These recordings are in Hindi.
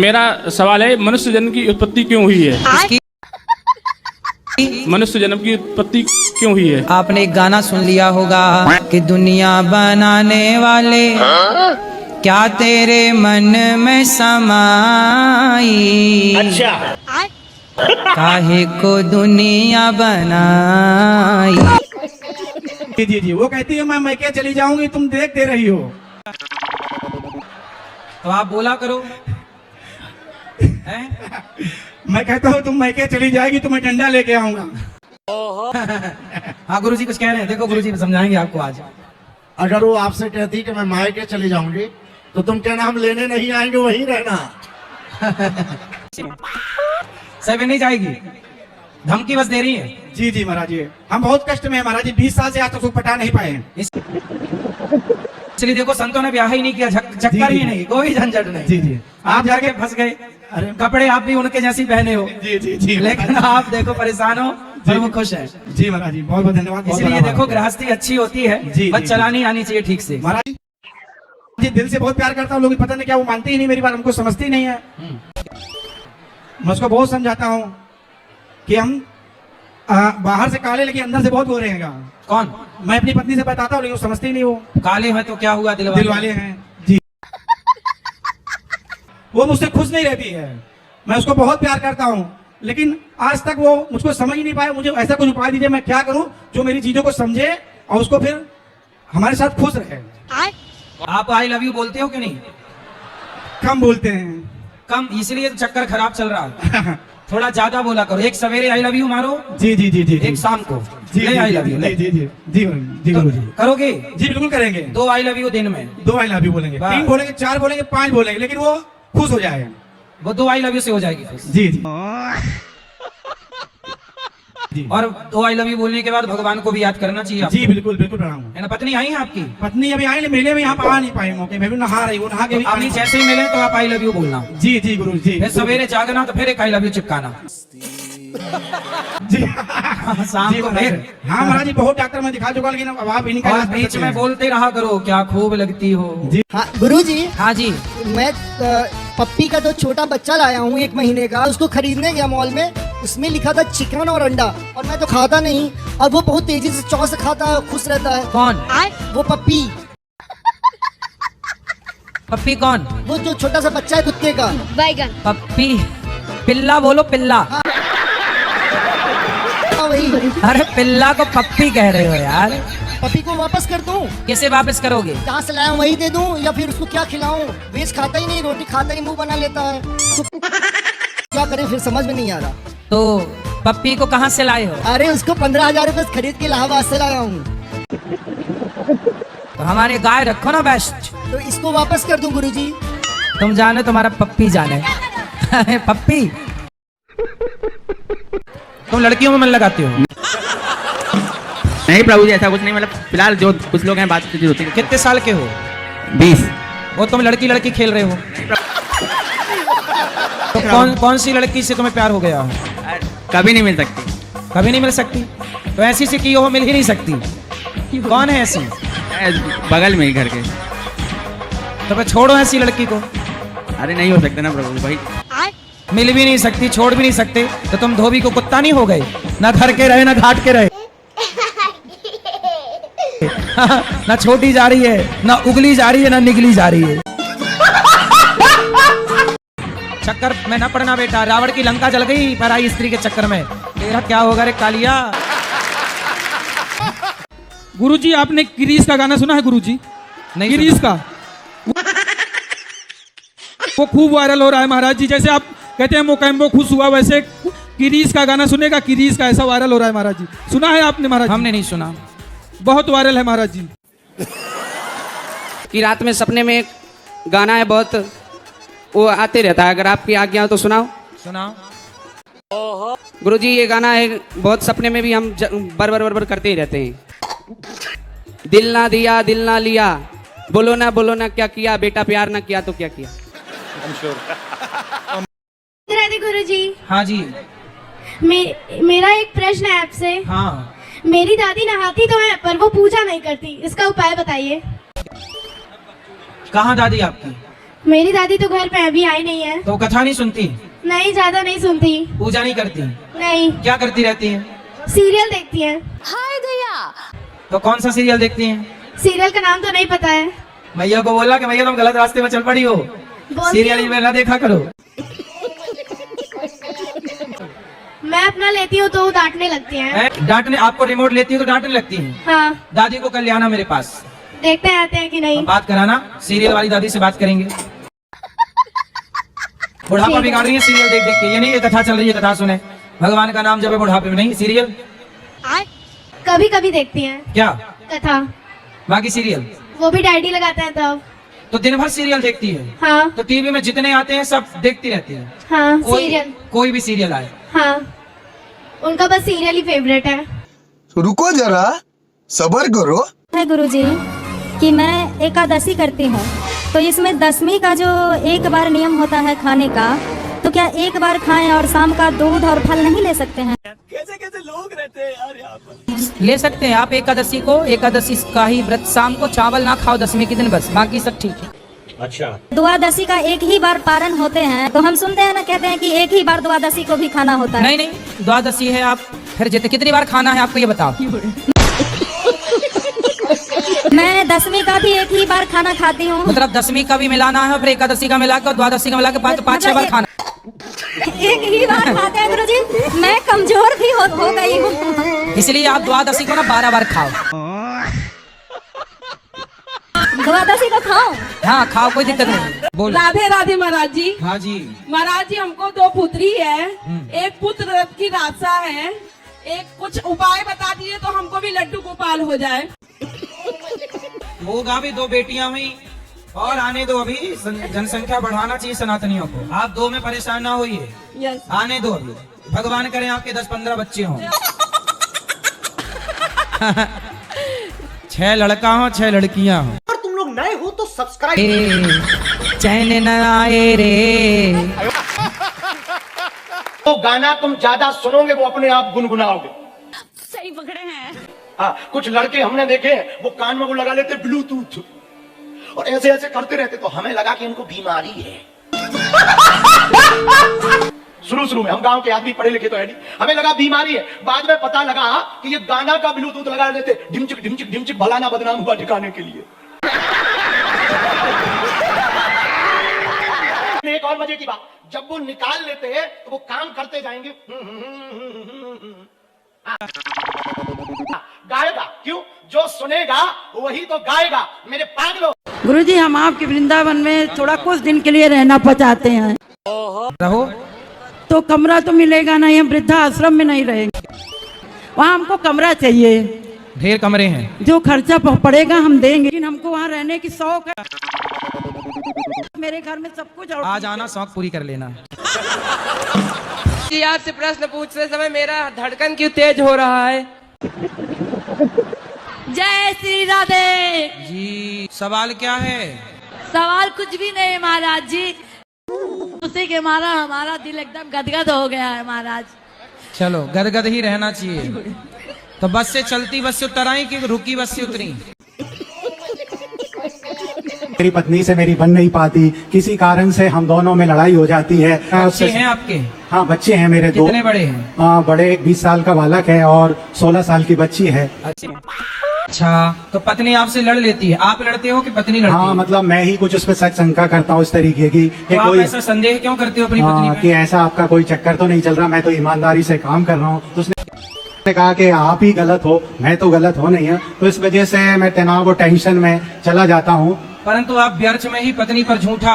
मेरा सवाल है, मनुष्य जन्म की उत्पत्ति क्यों हुई है? मनुष्य जन्म की उत्पत्ति क्यों हुई है? आपने एक गाना सुन लिया होगा कि दुनिया बनाने वाले क्या तेरे मन में समाई, अच्छा काहे को दुनिया बनाई। जी जी जी, वो कहती है मैं मैके चली जाऊंगी, तुम देख दे रही हो। तो आप बोला करो। मैं कहता हूँ तुम मैके चली जाएगी तो मैं डंडा लेके आऊंगा। हाँ गुरुजी कुछ कह रहे हैं, देखो गुरुजी समझाएंगे आपको आज। अगर वो आपसे कहती कि मैं मायके चली जाऊंगी तो तुम कहना हम लेने नहीं आएंगे, वहीं रहना। सही नहीं जाएगी, धमकी बस दे रही है। जी जी महाराज जी, हम बहुत कष्ट में हैं महाराज जी, 20 साल से आज तक सुख पटा नहीं पाए हैं। इसलिए देखो संतों ने ब्याह ही नहीं किया, चक्कर ही नहीं, कोई झंझट नहीं। जी जी, आप जाके फंस गए। अरे कपड़े आप भी उनके जैसी पहने हो। जी जी जी, लेकिन आप देखो परेशान हो और वो खुश है। जी महाराज जी, बहुत बहुत धन्यवाद। इसलिए देखो गृहस्थी अच्छी होती है, जी, बस जी, चलानी आनी चाहिए ठीक से। महाराज जी दिल से बहुत प्यार करता हूँ, लोग पता नहीं क्या वो मानते ही नहीं मेरी बात, हमको समझती ही नहीं है। मैं उसको बहुत समझाता हूँ कि हम बाहर से काले लेकिन अंदर से बहुत गोरे हैं। कौन? मैं अपनी पत्नी से बताता हूँ लेकिन वो समझती नहीं। वो काले हैं तो क्या हुआ, दिल वाले हैं जी। वो मुझसे खुश नहीं रहती है, मैं उसको बहुत प्यार करता हूँ लेकिन आज तक वो मुझको समझ ही नहीं पाया। मुझे ऐसा कुछ उपाय दीजिए, मैं क्या करूँ जो मेरी चीजों को समझे और उसको फिर हमारे साथ खुश रहे। आप आई लव यू बोलते हो कि नहीं? कम बोलते हैं। कम, इसलिए तो चक्कर खराब चल रहा है। थोड़ा ज्यादा बोला करो, एक सवेरे आई लव यू मारो, जी जी जी जी, एक शाम को जी आई लव यू। जी जी जी जी जी गुरु जी, करोगे? जी बिल्कुल करेंगे। 2 आई लव यू दिन में, 2 आई लव यू बोलेंगे, 3 बोलेंगे, 4 बोलेंगे, 5 बोलेंगे, लेकिन वो खुश हो जाएगा। वो 2 आई लव यू से हो जाएगी खुश। जी जी और 2 आई लव यू बोलने के बाद भगवान को भी याद करना चाहिए आपको। जी बिल्कुल बिल्कुल प्रणाम। है ना? पत्नी आई है आपकी? पत्नी अभी आई, मेले में यहाँ पर आ नहीं पाए मौके, मैं भी नहा रही हूँ, नहा के भी अभी जैसे ही मिले तो आप आई लव यू बोलना। जी जी गुरु जी, फिर सवेरे जागना तो फिर एक आई लव यू चिपकाना। जी शाम को फिर। हाँ महाराज जी, बहुत डॉक्टर में दिखा चुका लेकिन अब आप इन्हीं का और इलाज कर बीच सकते में हैं। बोलते रहा करो क्या खूब लगती हो। जी हाँ गुरुजी, हाँ जी। मैं पप्पी का जो छोटा बच्चा लाया हूँ 1 महीने का, उसको खरीदने गया मॉल में, उसमें लिखा था चिकन और अंडा, और मैं तो खाता नहीं, और वो बहुत तेजी से चौ से खाता है, खुश रहता है। कौन? वो पप्पी। पप्पी कौन? वो जो छोटा सा बच्चा है कुत्ते का। बैगन। पप्पी, पिल्ला बोलो, पिल्ला। हाँ वही। अरे पिल्ला को पप्पी कह रहे हो यार। पप्पी को वापस कर दूं? कैसे वापस करोगे? जहाँ से लाया वही दे दूं, या फिर उसको क्या खिलाऊं? वेज खाता ही नहीं, रोटी खाता ही मुंह बना लेता है, तो क्या करें फिर समझ में नहीं आ रहा। तो पप्पी को कहाँ से लाए हो? अरे उसको 15,000 रुपए खरीद के इलाहाबाद से लाया हूँ। तो हमारे गाय रखो ना बेस्ट। तो इसको वापस कर दूं गुरुजी? तुम जाने तुम्हारा पप्पी जाने। पप्पी, तुम लड़कियों में मन लगाते हो? नहीं प्रभु जी, ऐसा कुछ नहीं, मतलब फिलहाल जो कुछ लोग हैं बातचीत होती है। कितने साल के हो? 20। वो तुम लड़की लड़की खेल रहे हो? तो कौन सी लड़की से तुम्हें प्यार हो गया? कभी नहीं मिल सकती। कभी नहीं मिल सकती? तो ऐसी से की हो मिल ही नहीं सकती। कौन है ऐसी? बगल में ही घर के। तो फिर छोड़ो ऐसी लड़की को। अरे नहीं हो सकता ना प्रभु भाई। मिल भी नहीं सकती, छोड़ भी नहीं सकते, तो तुम धोबी को कुत्ता नहीं हो गए? ना घर के रहे ना घाट के रहे। ना छोटी जा रही है, ना उगली जा रही है, ना निगली जा रही है। चक्कर में न पड़ना बेटा, रावण की लंका जल गई पराई स्त्री के चक्कर में। तेरा क्या होगा रे कालिया? गुरुजी आपने गिरीश का गाना सुना है? गुरुजी नहीं गिरीश का वो खूब वायरल हो रहा है महाराज जी। जैसे आप कहते हैं मोकैम्बो खुश हुआ, वैसे गिरीश का गाना सुनेगा, गिरीश का ऐसा वायरल हो रहा है महाराज जी। सुना है आपने महाराज? हमने नहीं सुना। बहुत वायरल है महाराज जी। कि रात में सपने में गाना है बहुत, वो आते रहता है, अगर आपकी आज्ञा हो तो सुनाओ। सुनाओ। गुरुजी ये गाना है बहुत, सपने में भी हम बर बर बर बर करते ही रहते हैं। दिल ना दिया दिल ना लिया, बोलो ना क्या किया, बेटा प्यार ना किया तो क्या किया। राधे गुरुजी, हाँ जी। मेरा एक प्रश्न है आपसे। हाँ। मेरी दादी नहाती तो है पर वो पूजा नहीं करती, इसका उपाय बताइए। कहाँ दादी आपकी? मेरी दादी तो घर पे अभी आई नहीं है। तो कथा नहीं सुनती, नहीं, ज्यादा नहीं सुनती। पूजा नहीं करती, नहीं, क्या करती रहती है? सीरियल देखती है। तो कौन सा सीरियल देखती हैं? सीरियल का नाम तो नहीं पता है। मैया को बोला कि मैया तुम गलत रास्ते में चल पड़ी हो, बोलती सीरियल हूँ। में ना देखा करो। मैं अपना लेती हूँ तो वो डांटने लगती हैं। डांटने, आपको रिमोट लेती है तो डांटने लगती है। हाँ, दादी को कल ले आना मेरे पास, देखते आते हैं कि नहीं। हम बात कराना, सीरियल वाली दादी से बात करेंगे। बुढ़ापा बिगाड़ रही है सीरियल देख देख के। ये नहीं ये कथा चल रही है, कथा सुने, भगवान का नाम जब है बुढ़ापे में, नहीं सीरियल। कभी कभी देखती हैं क्या कथा, बाकी सीरियल? वो भी डैडी लगाते हैं तब। तो दिन भर सीरियल देखती है? हाँ तो टीवी में जितने आते हैं सब देखती रहती है? हाँ, कोई सीरियल। कोई भी सीरियल आए? हाँ, उनका बस सीरियल ही फेवरेट है। रुको जरा, सबर करो। है गुरुजी कि मैं एकादशी करती हूँ, तो इसमें 10वीं का जो एक बार नियम होता है खाने का, तो क्या एक बार खाएं और शाम का दूध और फल नहीं ले सकते हैं? ले सकते हैं आप एकादशी को, एकादशी का ही व्रत, शाम को चावल ना खाओ 10वीं के दिन, बस बाकी सब ठीक है। द्वादशी का एक ही बार पारण होते हैं, तो हम सुनते हैं ना, कहते हैं कि एक ही बार द्वादशी को भी खाना होता है। नहीं नहीं, द्वादशी है, आप फिर कितनी बार खाना है आपको ये बताओ। मैं 10वीं का भी एक ही बार खाना खाती हूँ। मतलब 10वीं का भी मिलाना है, फिर एकादशी का मिलाकर, द्वादशी का मिलाकर 5-6 बार खाना। एक ही बार खाते हैं गुरुजी, मैं कमजोर भी हो गई हूँ, इसलिए आप द्वादशी को ना 12 बार खाओ। द्वादशी को खाओ। हाँ खाओ, कोई दिक्कत नहीं। बोल। राधे राधे महाराज जी। हाँ जी महाराज जी, हमको 2 पुत्री है, एक पुत्र रथ की राशा है, एक कुछ उपाय बता दीजिए तो हमको भी लड्डू गोपाल हो जाए। होगा भी 2 बेटियां हुई और आने दो, अभी जनसंख्या बढ़ाना चाहिए सनातनियों को। आप 2 में परेशान ना होइए, यस। आने दो अभी, भगवान करें आपके 10-15 बच्चे हों। 6 लड़का हो 6 लड़कियां हो। और तुम लोग नए हो तो सब्सक्राइब। चैन न आए रे। तो गाना तुम ज्यादा सुनोगे वो अपने आप गुनगुनाओगे। सही पकड़े हैं। हाँ, कुछ लड़के हमने देखे वो कान में वो लगा लेते ब्लूटूथ और ऐसे ऐसे करते रहते, तो हमें लगा कि इनको बीमारी है। शुरू में हम गांव के आदमी पढ़े लिखे तो है नहीं, हमें लगा बीमारी है। बाद में पता लगा कि ये गाना का ब्लूटूथ लगा लेते, ढिमचिक ढिमचिक ढिमचिक, भला ना बदनाम हुआ ठिकाने के लिए। एक और मजे की बात, जब वो निकाल लेते हैं तो वो काम करते जाएंगे। गाएगा क्यों? जो सुनेगा वही तो गाएगा, मेरे पागलों। गुरुजी, हम आपके वृंदावन में थोड़ा कुछ दिन के लिए रहना चाहते हैं। रहो तो कमरा तो मिलेगा नहीं, हम वृद्धा आश्रम में नहीं रहेंगे, वहाँ हमको कमरा चाहिए। ढेर कमरे हैं, जो खर्चा पड़ेगा हम देंगे, लेकिन हमको वहाँ रहने की शौक है। मेरे घर में सब कुछ आज आना, शौक पूरी कर लेना। जी, आपसे प्रश्न पूछते समय मेरा धड़कन क्यों तेज हो रहा है? जय श्री राधे। जी सवाल क्या है? सवाल कुछ भी नहीं महाराज जी, उसी के मारा हमारा दिल एकदम गदगद हो गया है महाराज। चलो गदगद ही रहना चाहिए। तो बस से चलती बस से उतर आई कि रुकी बस से उतरी? मेरी पत्नी से मेरी बन नहीं पाती, किसी कारण से हम दोनों में लड़ाई हो जाती है। बच्चे हैं आपके? हाँ बच्चे हैं मेरे 2। कितने बड़े हैं? बड़े 20 साल का बालक है और 16 साल की बच्ची है। अच्छा, तो पत्नी आपसे लड़ लेती है, आप लड़ते हो कि पत्नी लड़ती हाँ है? मतलब मैं ही कुछ उस पर शक शंका करता हूँ इस तरीके की कि तो आप कोई ऐसा संदेह क्यों करते हो अपनी पत्नी पे? कि ऐसा आपका कोई चक्कर तो नहीं चल रहा, मैं तो ईमानदारी से काम कर रहा हूँ। तो उसने कहा कि आप ही गलत हो, मैं तो गलत हो नहीं है। तो इस वजह से मैं तनाव और टेंशन में चला जाता हूँ। परंतु आप व्यर्थ में ही पत्नी पर झूठा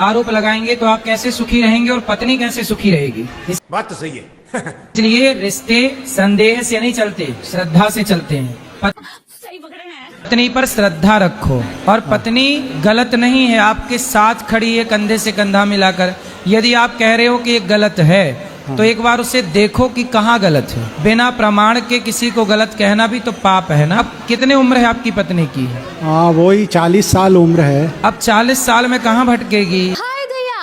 आरोप लगाएंगे तो आप कैसे सुखी रहेंगे और पत्नी कैसे सुखी रहेगी? बात तो सही है। इसलिए रिश्ते संदेह से नहीं चलते, श्रद्धा से चलते हैं। सही पकड़े हैं। पत्नी पर श्रद्धा रखो, और पत्नी गलत नहीं है, आपके साथ खड़ी है कंधे से कंधा मिलाकर। यदि आप कह रहे हो कि ये गलत है तो एक बार उसे देखो कि कहाँ गलत है। बिना प्रमाण के किसी को गलत कहना भी तो पाप है ना। अब कितने उम्र है आपकी पत्नी की? वही 40 साल उम्र है। अब 40 साल में कहाँ भटकेगी?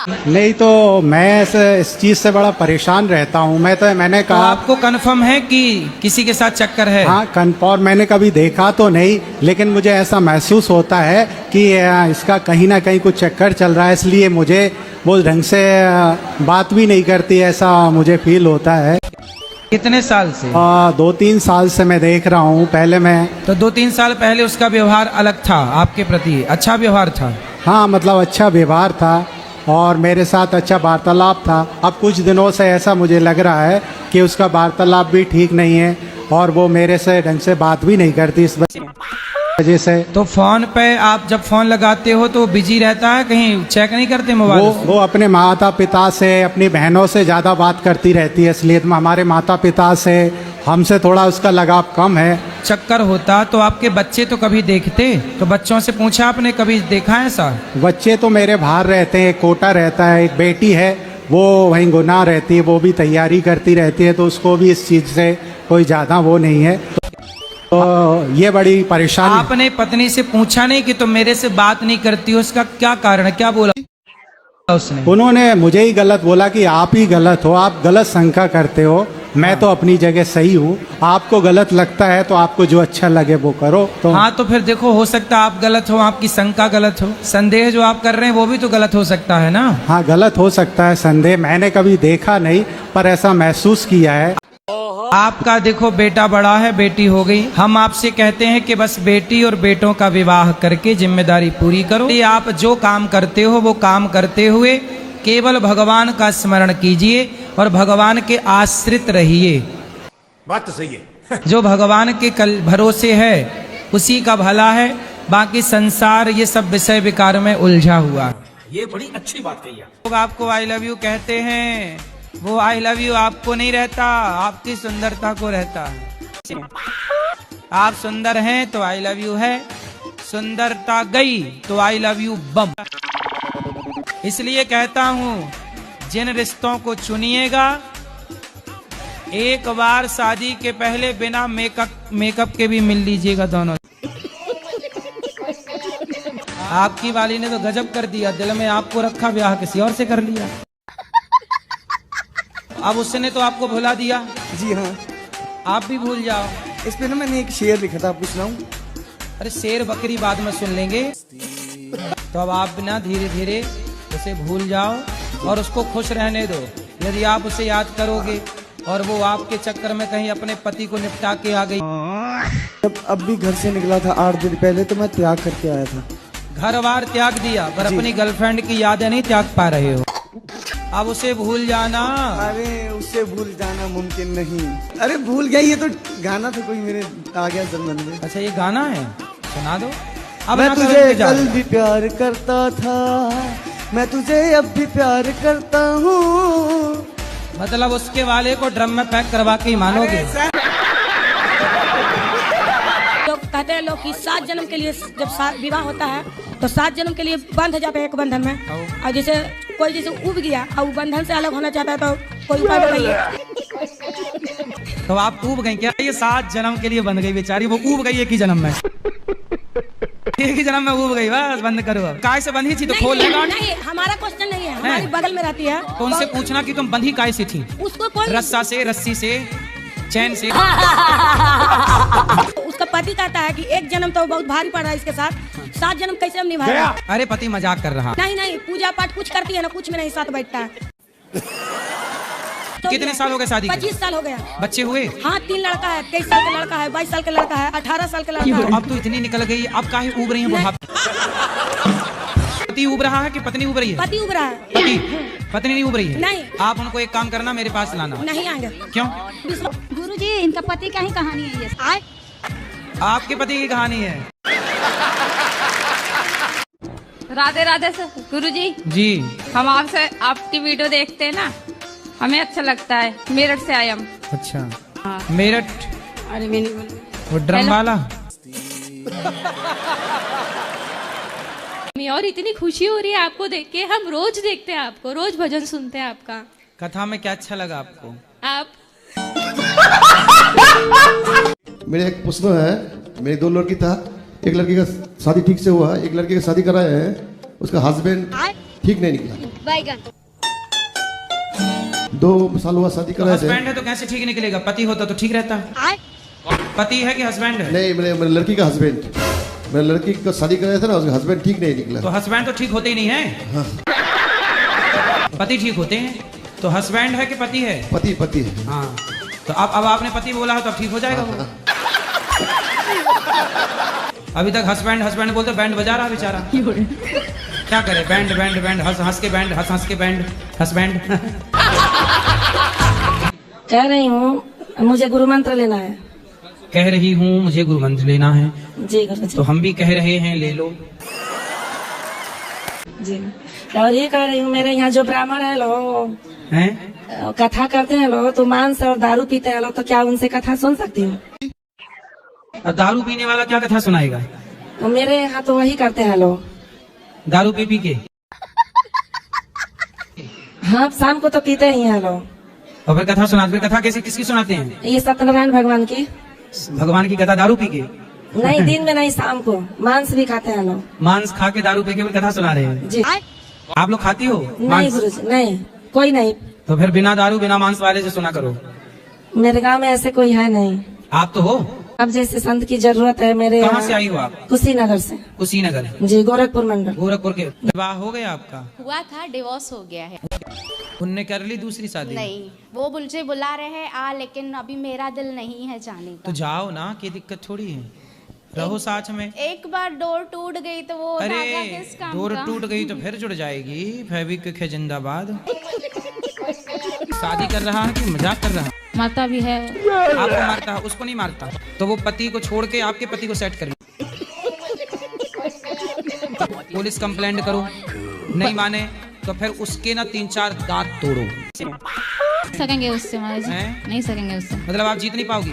नहीं तो मैं इस चीज से बड़ा परेशान रहता हूँ। मैंने तो कहा आपको कंफर्म है कि किसी के साथ चक्कर है? हाँ कन्फर्म, मैंने कभी देखा तो नहीं, लेकिन मुझे ऐसा महसूस होता है कि इसका कहीं ना कहीं कुछ चक्कर चल रहा है, इसलिए मुझे वो ढंग से बात भी नहीं करती, ऐसा मुझे फील होता है। कितने साल से? 2-3 साल से मैं देख रहा हूँ। पहले मैं तो 2-3 साल पहले उसका व्यवहार अलग था आपके प्रति, अच्छा व्यवहार था? हाँ मतलब अच्छा व्यवहार था और मेरे साथ अच्छा वार्तालाप था। अब कुछ दिनों से ऐसा मुझे लग रहा है कि उसका वार्तालाप भी ठीक नहीं है और वो मेरे से ढंग से बात भी नहीं करती इस वजह से। तो फोन पे आप जब फोन लगाते हो तो बिजी रहता है, कहीं चेक नहीं करते मोबाइल? वो अपने माता पिता से, अपनी बहनों से ज़्यादा बात करती रहती है, इसलिए हमारे माता पिता से हमसे थोड़ा उसका लगाव कम है। चक्कर होता तो आपके बच्चे तो कभी देखते? तो बच्चों से पूछा आपने, कभी देखा है ऐसा? बच्चे तो मेरे बाहर रहते हैं, एक कोटा रहता है, एक बेटी है वो वहीं गुनाह रहती है, वो भी तैयारी करती रहती है, तो उसको भी इस चीज़ से कोई ज़्यादा वो नहीं है। तो ये बड़ी परेशानी। आपने पत्नी से पूछा नहीं कि तुम मेरे से बात नहीं करती हो, उसका क्या कारण है, क्या बोला उसने? उन्होंने मुझे ही गलत बोला कि आप ही गलत हो, आप गलत शंका करते हो, मैं तो अपनी जगह सही हूँ, आपको गलत लगता है तो आपको जो अच्छा लगे वो करो। तो हाँ तो फिर देखो, हो सकता है आप गलत हो, आपकी शंका गलत हो, संदेह जो आप कर रहे हैं वो भी तो गलत हो सकता है ना? हाँ गलत हो सकता है संदेह, मैंने कभी देखा नहीं पर ऐसा महसूस किया है। आपका देखो बेटा बड़ा है, बेटी हो गई, हम आपसे कहते हैं कि बस बेटी और बेटों का विवाह करके जिम्मेदारी पूरी करो। आप जो काम करते हो वो काम करते हुए केवल भगवान का स्मरण कीजिए और भगवान के आश्रित रहिए। बात तो सही है। जो भगवान के कल भरोसे है उसी का भला है, बाकी संसार ये सब विषय विकार में उलझा हुआ। ये बड़ी अच्छी बात कही है। लोग आपको आई लव यू कहते हैं, वो आई लव यू आपको नहीं रहता, आपकी सुंदरता को रहता है। आप सुंदर हैं तो आई लव यू है, सुंदरता गई तो आई लव यू बम। इसलिए कहता हूँ जिन रिश्तों को चुनिएगा, एक बार शादी के पहले बिना मेकअप के भी मिल लीजिएगा दोनों। आपकी वाली ने तो गजब कर दिया, दिल में आपको रखा, ब्याह किसी और से कर लिया। अब उसने तो आपको भुला दिया। जी हाँ, आप भी भूल जाओ। इस पे ना मैंने एक शेर लिखा था, आपको सुनाऊं? अरे शेर बकरी बाद में सुन लेंगे। तो अब आप ना धीरे धीरे उसे भूल जाओ और उसको खुश रहने दो। यदि आप उसे याद करोगे और वो आपके चक्कर में कहीं अपने पति को निपटा के आ गई। जब अब भी घर से निकला था 8 दिन पहले तो मैं त्याग करके आया था। घर बार त्याग दिया पर अपनी गर्लफ्रेंड की यादें नहीं त्याग पा रहे हो। अब उसे भूल जाना। अरे उसे भूल जाना मुमकिन नहीं। अरे भूल गया, ये तो गाना था कोई मेरे आ गया जन्म में। अच्छा ये गाना है, सुना दो। अब मैं ना तुझे करोगे जा। कल भी प्यार करता था, मैं तुझे अब भी प्यार करता हूँ। मतलब उसके वाले को ड्रम में पैक करवा के ही मानोगे? लोग कहते हैं लोग कि 7 जन्म के लिए जब विवाह होता है तो 7 जन्म के लिए बंध जाते हैं एक बंधन में। और जैसे कोई जैसे उब गया और बंधन से अलग होना चाहता है तो कोई उपाय बताइए। तो आप ऊब गई क्या? ये 7 जन्म के लिए बंध गई बेचारी, वो ऊब गई एक ही जन्म में। एक ही जन्म में ऊब गई, बस बंद करो। अब काय से बंधी थी तो खोल लेगा। नहीं, हमारा क्वेश्चन नहीं है, हमारी बगल में रहती है। तो उनसे पूछना कि तुम बंधी काय से थी? उसको कोई रस्सा से, रस्सी से, चैन से। उसका पति कहता है कि एक जन्म तो बहुत भारी पड़ रहा है इसके साथ, 7 जन्म कैसे हम निभाएं? अरे पति मजाक कर रहा। नहीं, पूजा पाठ कुछ करती है ना, कुछ में नहीं साथ बैठता है। तो कितने साल हो गए शादी? 25 साल हो गया। बच्चे हुए? हाँ 3 लड़का है, 23 साल का लड़का है, 22 साल का लड़का है, 18 साल का लड़का है। अब तो इतनी निकल गई, अब काहे ऊब रही है? पति ऊब रहा है कि पत्नी ऊब रही है? पति ऊब रहा है। पत्नी नहीं ऊब रही है? नहीं। आप उनको एक काम करना, मेरे पास लाना। नहीं आएंगे। क्यों? गुरुजी इनका पति का ही कहानी है ये। आए आपके पति की कहानी है। राधे राधे सर। गुरुजी जी हम आपसे आपकी वीडियो देखते हैं ना, हमें अच्छा लगता है। मेरठ से आए हम। अच्छा हाँ। मेरठ? अरे मैं नहीं बोल, वो ड्रम वाला। और इतनी खुशी हो रही है आपको देख के। हम रोज देखते हैं आपको, रोज भजन सुनते हैं आपका। कथा में क्या अच्छा लगा आपको? आप मेरे एक प्रश्न है, मेरे 2 लड़की था, एक लड़की का शादी ठीक से हुआ, एक लड़की का शादी कराया है, उसका हस्बैंड ठीक नहीं निकला। बैगन। 2 साल हुआ शादी कर रहे थे। हस्बैंड है तो कैसे ठीक निकलेगा? पति होता तो ठीक रहता। पति है कि हस्बैंड है? नहीं, मेरे लड़की का हस्बैंड, मेरे लड़की को शादी कर रहे थे ना, उसका हस्बैंड ठीक नहीं निकला। तो हस्बैंड तो ठीक होते ही नहीं है। हाँ। पति ठीक होते हैं। तो हस्बैंड है कि पति है? पति है। हाँ, तो अब आपने पति बोला है तो अब ठीक हो जाएगा वो। अभी तक हस्बैंड बोलते बैंड बजा रहा बेचारा। क्या करे? बैंड हंस के बैंड, हंस के बैंड, हस्बैंड। कह रही हूँ मुझे गुरु मंत्र लेना है। कह रही हूँ मुझे गुरु मंत्र लेना है। जी गुरु जी। तो हम भी कह रहे हैं ले लो। जी। और ये कह रही हूँ मेरे यहाँ जो ब्राह्मण है लो हैं कथा करते हैं लो, तो मांस और दारू पीते हैं लो, तो क्या उनसे कथा सुन सकती हूँ? और दारू पीने वाला क्या कथा सुनाएगा? तो मेरे यहाँ तो वही करते हैं लो, दारू पी के। हाँ, शाम को तो पीते ही हैं लो। और फिर कथा सुनाते? फिर कथा कैसे, किसकी सुनाते हैं? ये सत्यनारायण भगवान की। भगवान की कथा दारू पी के? नहीं, दिन में नहीं, शाम को मांस भी खाते हैं लोग। मांस खा के दारू पी के कथा सुना रहे हैं? जी। आप लोग खाती हो? नहीं गुरुजी, नहीं, कोई नहीं। तो फिर बिना दारू बिना मांस वाले से सुना करो। मेरे गांव में ऐसे कोई है नहीं। आप तो हो। अब जैसे संत की जरूरत है मेरे। कहाँ से आई हो आप? कुशीनगर से। कुशीनगर? जी, गोरखपुर मंडल। गोरखपुर के। विवाह हो गया आपका? हुआ था, डिवोर्स हो गया है। उनने कर ली दूसरी शादी? नहीं, वो मुझे बुला रहे हैं लेकिन अभी मेरा दिल नहीं है जाने का। तो जाओ ना, की दिक्कत थोड़ी है, रहो साथ में। एक बार डोर टूट गई तो वो धागा किस काम डोर का? टूट गई तो फिर जुड़ जाएगी। फेविक्विक है जिंदाबाद। शादी कर रहा है कि मजाक कर रहा है? माता भी है। आपको मारता है, उसको नहीं मारता। तो वो पति को छोड़ के आपके पति को सेट कर ले। पुलिस कंप्लेंट करो, नहीं माने तो फिर उसके ना 3-4 दांत तोड़ो। सकेंगे उससे महाराज जी, नहीं सकेंगे उससे। मतलब आप जीत नहीं पाओगी?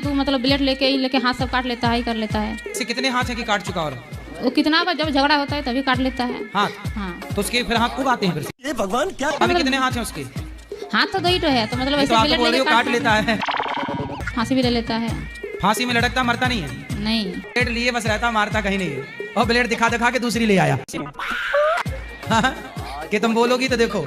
तू मतलब ब्लेड लेके हाथ सब काट लेता है, ही कर लेता है। इससे कितने हाथ है कि काट चुका? और वो कितना बार जब झगड़ा होता है तभी काट लेता है हाथ। हाँ, तो उसके फिर हाथ खूब आते हैं फिर? ये भगवान क्या, अभी कितने हाथ हैं उसके? हाथ तो 2 है, तो मतलब तो आप बोल रहे हो काट लेता है। फांसी भी ले लेता है। फांसी में लटकता मरता नहीं है? नहीं, ब्लेड लिए बस रहता, मारता कहीं नहीं है। और ब्लेड दिखा के दूसरी ले आया। कि तुम बोलोगी तो देखो,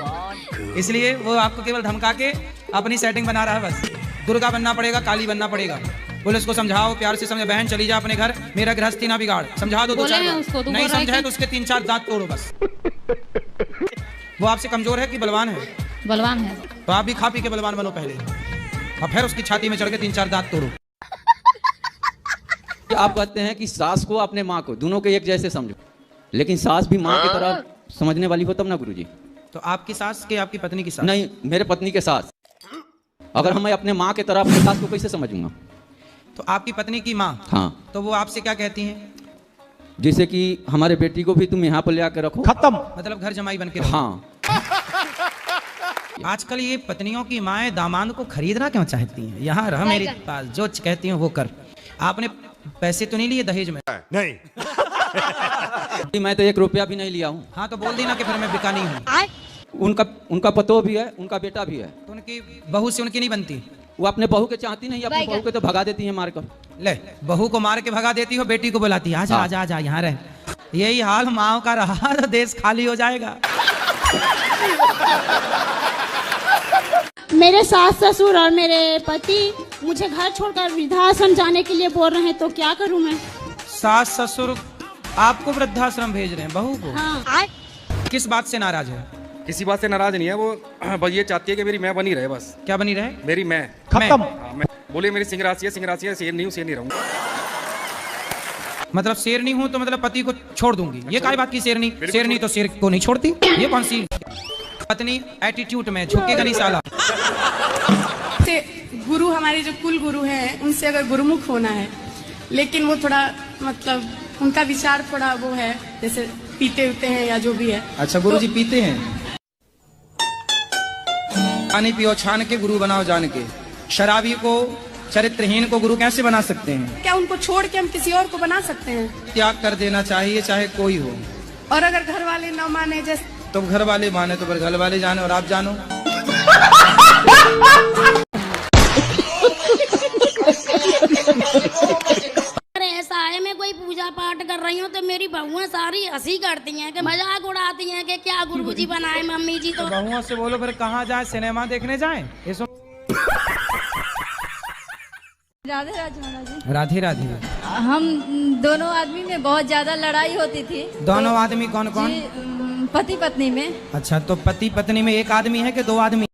इसलिए वो आपको केवल धमका के अपनी सेटिंग बना रहा है बस। दुर्गा बनना पड़ेगा, काली बनना पड़ेगा। पुलिस को समझाओ, प्यार से समझा, बहन चली जा अपने घर, मेरा गृहस्थी ना बिगाड़। समझा दो 2-4 बार। नहीं समझाए तो उसके 3-4 दांत तोड़ो बस। वो आपसे कमजोर है कि बलवान है? बलवान है। तो आप भी खा पी के बलवान बनो पहले, और फिर उसकी छाती में चढ़ के 3-4 दांत तोड़ो। आप कहते हैं कि सास को अपने माँ को दोनों को एक जैसे समझो, लेकिन सास भी माँ की तरह समझने वाली हो तब ना गुरुजी। तो आपकी सास के आपकी पत्नी की सास? नहीं, मेरे पत्नी के सास। अगर हम अपने माँ की तरह अपने सास को कैसे समझूंगा? तो आपकी पत्नी की माँ? हाँ। तो वो आपसे क्या कहती हैं? जैसे कि हमारे बेटी को भी तुम यहाँ पर ले आकर रखो। खत्म। मतलब घर जमाई बन के रहो। हाँ। आजकल ये पत्नियों की माएं दामाद को खरीदना क्यों चाहती हैं? यहाँ रह मेरे पास, जो कहती हैं वो कर। आपने पैसे तो नहीं लिए दहेज में? नहीं। मैं तो 1 रुपया भी नहीं लिया हूँ। हाँ, तो बोल देना कि फिर मैं बिका नहीं हूँ। उनका पतो भी है, उनका बेटा भी है। तो उनकी बहू से उनकी नहीं बनती? वो अपने बहू के चाहती नहीं, अपने बहू के तो भगा देती है मारकर। ले, बहू को मार के भगा देती हो, बेटी को बुलाती है, आजा आजा आजा यहाँ रह। यही हाल माओ का रहा तो देश खाली हो जाएगा। मेरे सास ससुर और मेरे पति मुझे घर छोड़कर वृद्धाश्रम जाने के लिए बोल रहे हैं, तो क्या करूं मैं? सास ससुर आपको वृद्धाश्रम भेज रहे हैं, बहू को? हाँ। किस बात से नाराज है? किसी बात से नाराज नहीं है वो, बस ये चाहती है कि मेरी मैं बनी रहे बस। क्या बनी रहे? मेरी मैं। खत्म। मैं बोले मेरी सिंह राशि है, शेर नहीं रहूंगा। मतलब शेरनी हूँ तो मतलब पति को छोड़ दूंगी? ये काय बात की शेरनी? शेरनी तो शेर को नहीं छोड़ती। ये कौन सी पत्नी? एटीट्यूड में झुकेगा नहीं साला। गुरु हमारे जो कुल गुरु हैं उनसे अगर गुरुमुख होना है, लेकिन वो थोड़ा मतलब उनका विचार थोड़ा वो है, जैसे पीते उते हैं या जो भी है। अच्छा, गुरुजी पीते हैं? पानी पियो छान के, गुरु बनाओ जान के। शराबी को, चरित्रहीन को गुरु कैसे बना सकते हैं? क्या उनको छोड़ के हम किसी और को बना सकते हैं? त्याग कर देना चाहिए, चाहे कोई हो। और अगर घर वाले न माने, जैसे तो घर वाले माने तो फिर घर वाले जाने और आप जानो। ऐसा है मैं कोई पूजा पाठ पाठ कर रही हूँ तो मेरी बहुएं सारी हंसी करती हैं कि मजाक उड़ाती हैं कि क्या गुरुजी बनाए मम्मी जी। तो बहुओं से बोलो फिर कहाँ जाए, सिनेमा देखने जाए? राधे राधे महाराज जी। राधे राधे। हम दोनों आदमी में बहुत ज्यादा लड़ाई होती थी। दोनों आदमी कौन कौन? पति पत्नी में। अच्छा, तो पति पत्नी में एक आदमी है कि दो आदमी?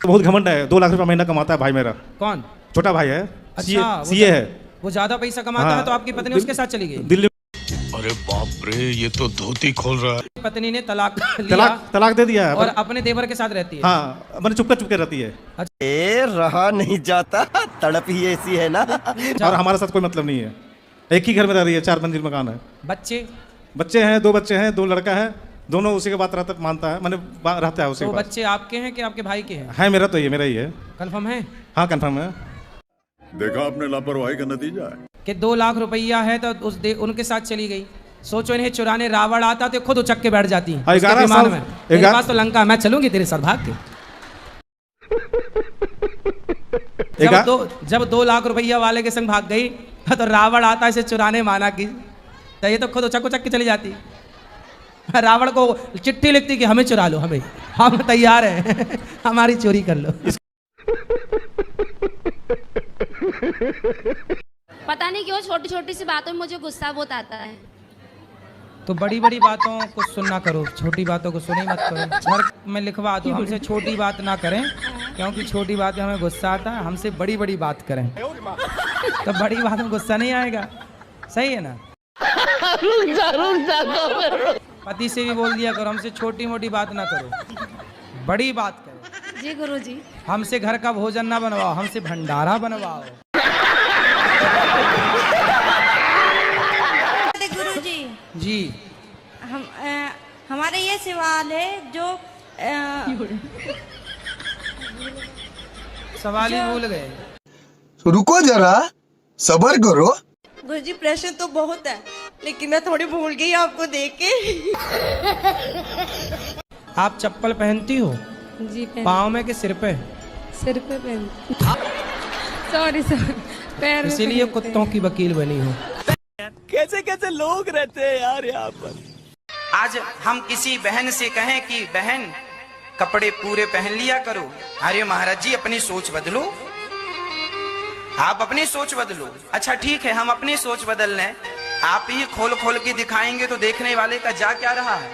बहुत घमंड है, 2 लाख रुपया महीना कमाता है भाई मेरा। कौन? छोटा भाई है। अच्छा, सीए है। वो ज्यादा पैसा कमाता है तो आपकी पत्नी उसके साथ चली गई दिल्ली। अरे बाप रे, ये तो धोती खोल रहा है। पत्नी ने तलाक लिया, तलाक दे दिया है और अपने देवर के साथ रहती है। हाँ, मैंने चुपके रहती है। रहा नहीं जाता, तड़प ही ऐसी है ना। और हमारे साथ कोई मतलब नहीं है। एक ही घर में रह रही है, 4 मंजिल मकान है। बच्चे हैं, 2 बच्चे हैं, 2 लड़का है। दोनों उसी के बात मानता है, मैंने रहता है उसी के पास। बच्चे आपके हैं कि आपके भाई के हैं? है मेरा, तो ये मेरा ही है। कंफर्म है? हाँ कंफर्म है। देखा आपने लापरवाही का नतीजा है कि 2 लाख रुपया है तो उनके साथ चली गई। सोचो इन्हें चुराने रावण आता तो खुद उचक के बैठ जाती। 11 साल में मेरे पास तो लंका, मैं चलूंगी तेरे साथ भाग के। जब 2 लाख रुपया वाले के संग भाग गई तो रावण आता इसे चुराने माना की, तो ये तो खुद उचक के चली जाती। रावण को चिट्ठी लिखती कि हमें चुरा लो, हम तैयार हैं, हमारी चोरी कर लो। पता नहीं क्यों छोटी छोटी सी बातों में मुझे गुस्सा बहुत आता है। तो बड़ी बड़ी बातों को सुनना करो, छोटी बातों को सुनी मत करो। घर में लिखवा दो, हमसे छोटी बात ना करें, क्योंकि छोटी बात में हमें गुस्सा आता है। हमसे बड़ी बड़ी बात करें तो बड़ी बात में गुस्सा नहीं आएगा। सही है ना? पति से भी बोल दिया करो, हमसे छोटी मोटी बात ना करो, बड़ी बात करो। जी गुरुजी। हमसे घर का भोजन ना बनवाओ, हमसे भंडारा बनवाओ। गुरुजी जी, हमारे ये सवाल है जो सवाल ही भूल गए। रुको जरा, सबर करो। गुरुजी प्रश्न तो बहुत है, लेकिन मैं थोड़ी भूल गई आपको देख के। आप चप्पल पहनती हो? जी पाँव में कि सिर पे? सिर पे पहनती। सॉरी पैर में। इसीलिए कुत्तों की वकील बनी हो। कैसे कैसे लोग रहते हैं यार यहाँ पर। आज हम किसी बहन से कहें कि बहन कपड़े पूरे पहन लिया करो। अरे महाराज जी, अपनी सोच बदलो, आप अपनी सोच बदलो। अच्छा ठीक है, हम अपनी सोच बदल लें, आप ही खोल खोल के दिखाएंगे तो देखने वाले का जा क्या रहा है।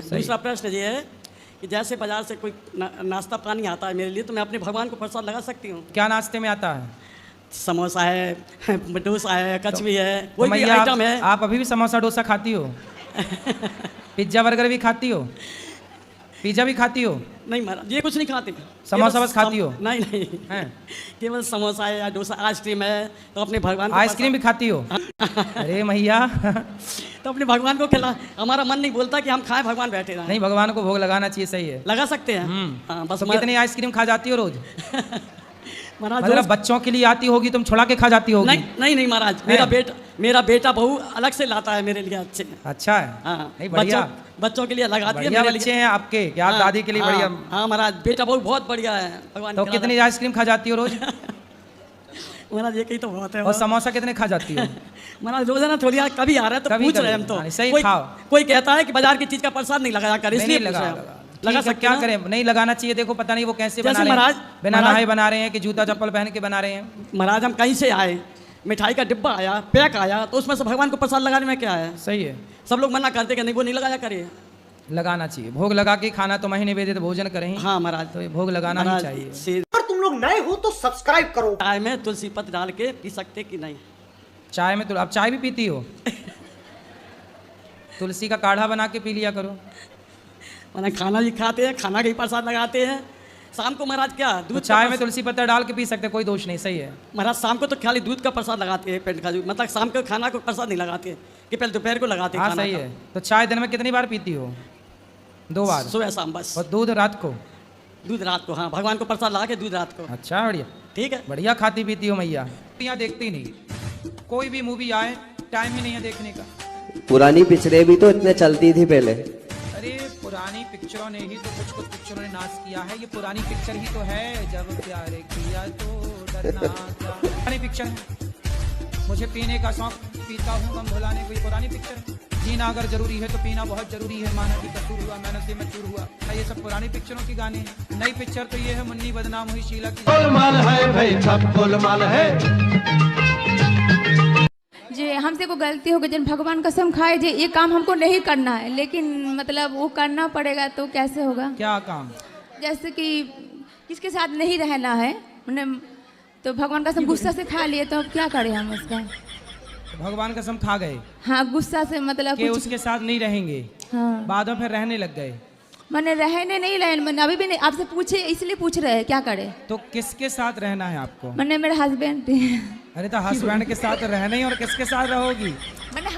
दूसरा प्रश्न ये है कि जैसे बाजार से कोई नाश्ता पानी आता है मेरे लिए, तो मैं अपने भगवान को प्रसाद लगा सकती हूँ? क्या नाश्ते में आता है? समोसा है, डोसा है, कचवी है, कोई भी आइटम है। आप अभी भी समोसा डोसा खाती हो? पिज्जा बर्गर भी खाती हो? पिज्जा भी खाती हो? नहीं महाराज, ये कुछ नहीं खाती। समोसा बस खाती हो? नहीं नहीं, केवल समोसा है या डोसा, आइसक्रीम है तो अपने भगवान को। आइसक्रीम भी खाती हो? अरे मैया, तो अपने भगवान को खिला। हमारा मन नहीं बोलता कि हम खाएं, भगवान बैठे रहे। नहीं, भगवान को भोग लगाना चाहिए। सही है, लगा सकते हैं। बस कितनी आइसक्रीम खा जाती हो रोज? महाराज बच्चों के लिए आती होगी, तुम छुड़ा के खा जाती होगी। नहीं महाराज, मेरा बेटा बहू अलग से लाता है मेरे लिए। अच्छे, अच्छा है। नहीं बढ़िया, बच्चों के लिए लगाती है। मेरे बच्चे हैं आपके, क्या दादी के लिए? बढ़िया। हाँ महाराज, बेटा बहू बहुत बढ़िया है। भगवान। तो कितनी आइसक्रीम खा जाती हो रोज? महाराज एक ही तो बहुत है। और समोसा कितने खा जाती हो? महाराज रोजाना थोड़ी कभी आ रहा है तो पूछ रहे हम तो। सही खाओ। कोई कहता है कि बाजार की चीज का प्रसाद नहीं लगाया कर, इसलिए लगा सकते। क्या करें, नहीं लगाना चाहिए। देखो पता नहीं वो कैसे बना रहे हैं, बिना नहाए बना रहे हैं कि जूता चप्पल पहन के बना रहे हैं। महाराज हम कहीं से आए, मिठाई का डिब्बा आया, पैक आया, तो उसमें से भगवान को प्रसाद लगाने में क्या है? सही है। सब लोग मना करते कि नहीं, वो नहीं लगाया करिए। लगाना चाहिए, भोग लगा के खाना तो महीने वेदे भोजन करें। हाँ महाराज, तो भोग लगाना ही चाहिए। अगर तुम लोग नए हो तो सब्सक्राइब करो। चाय में तुलसी पत्र डाल के पी सकते कि नहीं? चाय में तो आप चाय भी पीती हो? तुलसी का काढ़ा बना के पी लिया करो। मैंने खाना भी खाते हैं, खाना का ही प्रसाद लगाते हैं। शाम को महाराज क्या दूध, चाय में तुलसी पत्ता डाल के पी सकते, कोई दोष नहीं। सही है महाराज, शाम को तो खाली दूध का प्रसाद लगाते हैं, पेट का, मतलब शाम को खाना को प्रसाद नहीं लगाते कि पहले दोपहर को लगाते हैं। हाँ सही है। तो चाय दिन में कितनी बार पीती हो? 2 बार, सुबह शाम बस। और दूध रात को? दूध रात को, हाँ, भगवान को प्रसाद लगा के दूध रात को। अच्छा बढ़िया, ठीक है, बढ़िया खाती पीती हो मैया। यहाँ देखती नहीं, कोई भी मूवी आए टाइम ही नहीं है देखने का। पुरानी पिक्चरें भी तो इतने चलती थी पहले। अरे पुरानी पिक्चरों ने ही तो कुछ पिक्चरों ने नाश किया है। ये पुरानी पिक्चर ही तो है, जब प्यार किया तो डरना क्या। पुरानी पिक्चर है, मुझे पीने का शौक, पीता हूँ गम भुलाने, कोई पुरानी पिक्चर है। जीना अगर जरूरी है तो पीना बहुत जरूरी है, माना कि कसूर हुआ मैंने से मैं चूर हुआ, ये सब पुरानी पिक्चरों की गाने हैं। नई पिक्चर तो ये है मुन्नी बदनाम हुई शीला की। गोलमाल है भाई, सब गोलमाल है। जे हमसे को गलती हो गई, जन भगवान कसम खाए जे ये काम हमको नहीं करना है, लेकिन मतलब वो करना पड़ेगा तो कैसे होगा? क्या काम? जैसे कि किसके साथ नहीं रहना है, तो भगवान कसम गुस्सा से खा लिए, तो अब क्या करें हम उसका? भगवान कसम खा गए? हाँ, गुस्सा से मतलब कि उसके साथ नहीं रहेंगे। हाँ। बाद में फिर रहने लग गए? मैंने रहने नहीं रहे, मैंने अभी भी नहीं, आपसे पूछे इसलिए पूछ रहे हैं क्या करे। तो किसके साथ रहना है आपको? मैंने मेरे हस्बैंड। अरे तो हस्बैंड के साथ रहना ही, और किसके साथ रहोगी? मैंने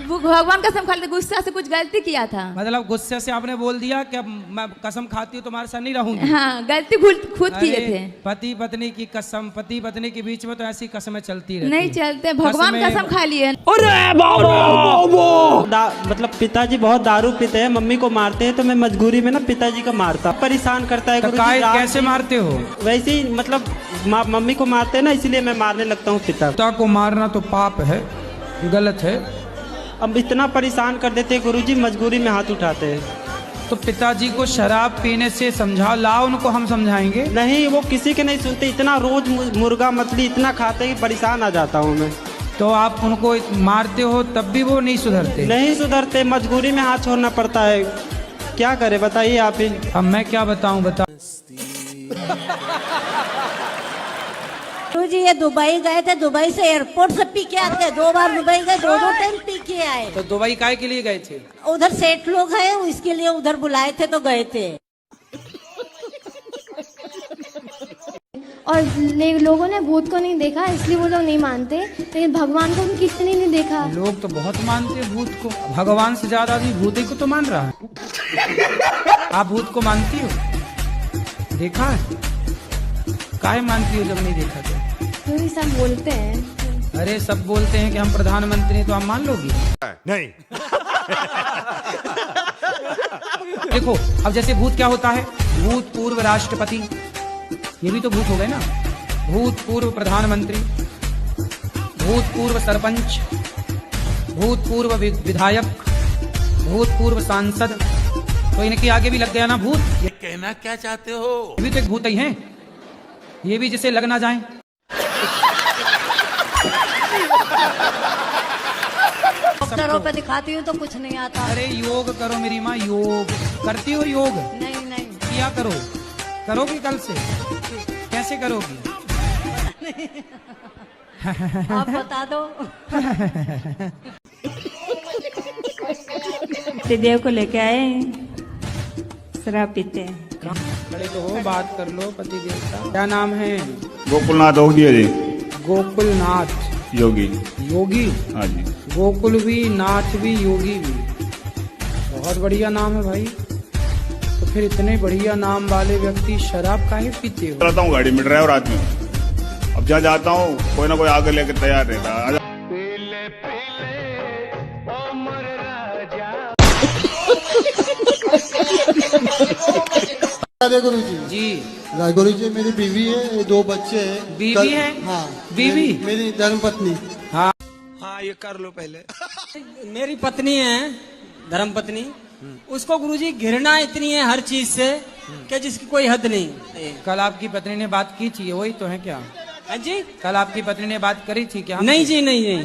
वो भगवान कसम खा ली, गुस्सा से कुछ गलती किया था। मतलब गुस्से से आपने बोल दिया कि अब मैं कसम खाती हूँ तुम्हारे साथ नहीं रहूंगी। हाँ, गलती खुद किए थे। पति पत्नी की कसम, पति पत्नी के बीच में तो ऐसी कसमें चलती रहती नहीं चलते, भगवान कसम खा लिए। मतलब पिताजी बहुत दारू पीते हैं, मम्मी को मारते हैं, तो मैं मजबूरी में ना पिताजी को मारता, परेशान करता है। कैसे मारते हो? वैसे ही मतलब मम्मी को मारते हैं ना, इसलिए मैं मारने लगता हूँ। पिता को मारना तो पाप है, गलत है। अब इतना परेशान कर देते हैं गुरुजी, मजबूरी में हाथ उठाते हैं। तो पिताजी को शराब पीने से समझाओ, लाओ उनको, हम समझाएंगे। नहीं, वो किसी के नहीं सुनते, इतना रोज मुर्गा मछली इतना खाते हैं, परेशान आ जाता हूँ मैं। तो आप उनको मारते हो तब भी वो नहीं सुधरते? नहीं सुधरते, मजबूरी में हाथ छोड़ना पड़ता है, क्या करे बताइए आप ही। अब मैं क्या बताऊँ, बता। जी ये दुबई गए थे, दुबई से एयरपोर्ट से पी के आते, 2 बार दुबई गए, 2 टाइम पी के आए। तो दुबई काहे के लिए गए थे? उधर सेठ लोग हैं, इसके लिए उधर बुलाए थे तो गए थे। और लोगों ने भूत को नहीं देखा इसलिए वो लोग नहीं मानते, लेकिन भगवान को कितने नहीं देखा। लोग तो बहुत मानते हैं भूत को, भगवान से ज्यादा आदमी भूत को तो मान रहा है। आप भूत को मानती हो? देखा है? काहे मानती हो जब नहीं देखा तो? क्योंकि सब बोलते हैं। अरे सब बोलते हैं कि हम प्रधानमंत्री, तो आप मान लोगी? नहीं। देखो अब जैसे भूत क्या होता है, भूतपूर्व राष्ट्रपति, ये भी तो भूत हो गए ना। भूतपूर्व प्रधानमंत्री, भूतपूर्व सरपंच, भूतपूर्व विधायक, भूतपूर्व सांसद, तो इनके आगे भी लग गया ना भूत। ये कहना क्या चाहते हो? ये भी तो एक भूत ही है, ये भी जिसे लग ना जाए। डॉक्टरों पे दिखाती हूँ तो कुछ नहीं आता। अरे योग करो मेरी माँ, योग करती हो? योग नहीं किया करो, करोगी कल से? कैसे करोगी? आप बता दो। देव को लेके आए, शराब पीते हैं। खड़े तो हो, बात कर लो। पति देवता क्या नाम है? गोकुलनाथ योगी जी। गोकुलनाथ योगी। योगी? हाँ जी। गोकुल भी, नाथ भी, योगी भी, बहुत बढ़िया नाम है भाई। तो फिर इतने बढ़िया नाम वाले व्यक्ति शराब काहे पीते हो? चलाता हूँ गाड़ी में, ड्राइवर आदमी हूँ। अब जहाँ जाता हूँ कोई ना कोई आगे लेके तैयार रहता। गुरु जी गुरु जी, मेरी बीवी है, 2 बच्चे हैं। बीवी है? हाँ, बीवी मेरी धर्मपत्नी। हाँ हाँ, ये कर लो पहले। मेरी पत्नी है, धर्मपत्नी, उसको गुरुजी घृणा इतनी है हर चीज से कि जिसकी कोई हद नहीं। कल आपकी पत्नी ने बात की थी, वही तो है क्या? हाँ जी, कल आपकी पत्नी ने बात करी थी क्या? नहीं जी, नहीं।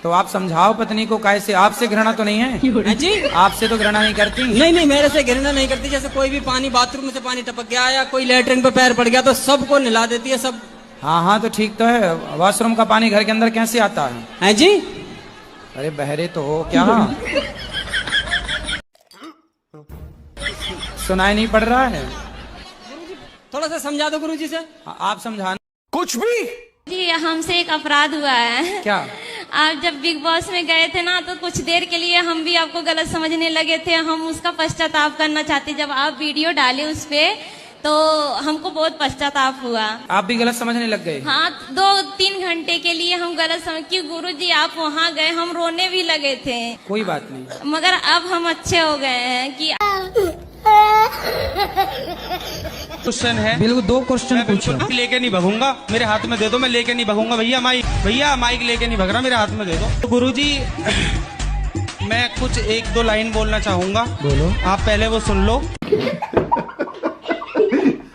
तो आप समझाओ पत्नी को, कैसे? आपसे घृणा तो नहीं है? जी, आपसे तो घृणा नहीं करती? नहीं, मेरे से घृणा नहीं करती। जैसे कोई भी पानी, बाथरूम से पानी टपक गया या कोई लेटरिन पे पैर पड़ गया तो सबको नहला देती है, सब। हाँ तो ठीक तो है, वॉशरूम का पानी घर के अंदर कैसे आता है? हैं जी? अरे बहरे तो हो क्या? सुनाई नहीं पड़ रहा है? थोड़ा सा समझा दो गुरुजी से। आप समझाना। कुछ भी जी, हमसे एक अपराध हुआ है। क्या? आप जब बिग बॉस में गए थे ना, तो कुछ देर के लिए हम भी आपको गलत समझने लगे थे। हम उसका पश्चाताप करना चाहते। जब आप वीडियो डाले उस पे, तो हमको बहुत पश्चाताप हुआ। आप भी गलत समझने लग गए? हाँ, 2-3 घंटे के लिए हम गलत समझ कि गुरुजी आप वहाँ गए, हम रोने भी लगे थे। कोई बात नहीं, मगर अब हम अच्छे हो गए हैं कि क्वेश्चन है, बिल्कुल 2 क्वेश्चन पूछो। लेके नहीं भगूंगा, मेरे हाथ में दे दो, मैं लेके नहीं भगूंगा। भैया माइक लेके नहीं भग रहा, मेरे हाथ में दे दो। तो गुरुजी मैं कुछ 1-2 लाइन बोलना चाहूंगा। बोलो। आप पहले वो सुन लो।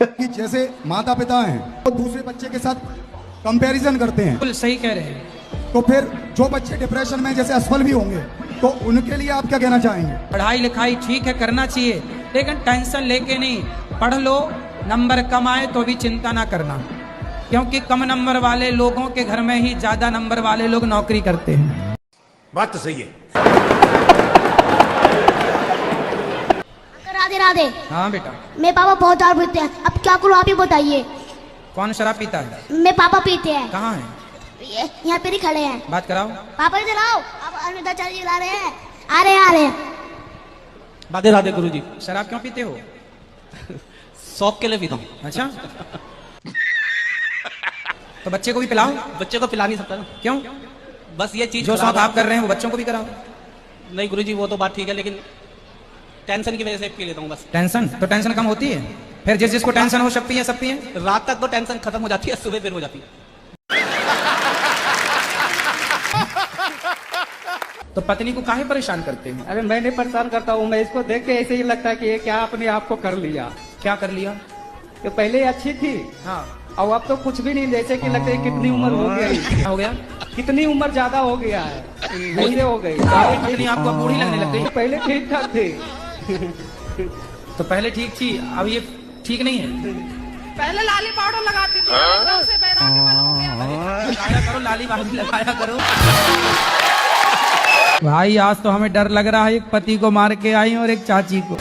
कि जैसे माता पिता हैं वो दूसरे बच्चे के साथ कंपैरिजन करते हैं। बिल्कुल सही कह रहे हैं। तो फिर जो बच्चे डिप्रेशन में जैसे असफल भी होंगे तो उनके लिए आप क्या कहना चाहेंगे? पढ़ाई लिखाई ठीक है, करना चाहिए, लेकिन टेंशन लेके नहीं। पढ़ लो, नंबर कम आए तो भी चिंता ना करना, क्योंकि कम नंबर वाले लोगों के घर में ही ज्यादा नंबर वाले लोग नौकरी करते हैं। बात तो सही है। राधे राधे। हाँ बेटा। मेरे पापा बहुत दारू पीते हैं, अब क्या करूँ आप ही बताइए। कौन शराब पीता है? मेरे पापा पीते हैं। कहाँ है? यहाँ पे ही खड़े हैं। बात कराओ। पापा इधर आओ, अब अनुदाचार्य जी ला रहे हैं। आ रहे हैं। राधे राधे गुरुजी। शराब क्यों पीते हो? शौक के लिए पीता हूँ। अच्छा, तो बच्चे को भी पिलाओ। बच्चे को पिला नहीं सकता ना। क्यों? बस ये चीज जो शौक आप कर रहे हैं वो बच्चों को भी कराओ। नहीं गुरुजी, वो तो बात ठीक है, लेकिन टेंशन की वजह से पी लेता हूँ बस। टेंशन? तो टेंशन कम होती है फिर? जिसको टेंशन हो सब पिए, सब पिए। रात तक तो टेंशन खत्म हो जाती है, सुबह फिर हो जाती है। तो पत्नी को काहे परेशान करते हैं? अरे मैं नहीं परेशान करता हूँ, मैं इसको देख के ऐसे ही लगता है कि ये क्या अपने आप को कर लिया। क्या कर लिया? तो पहले अच्छी थी, हाँ, और अब तो कुछ भी नहीं, जैसे कि लगता है कितनी उम्र हो गई। हो गया? कितनी उम्र ज्यादा हो गया है, वैसे हो गई। पत्नी आपको बूढ़ी लगने लग गई? पहले ठीक ठाक थी। तो पहले ठीक थी, अब ये ठीक नहीं है? पहले लाली पाउडर लगाती थी, अब से बैरागी हो गया। लगाया करो, लाली वाली लगाया करो। भाई आज तो हमें डर लग रहा है, एक पति को मार के आई और एक चाची को।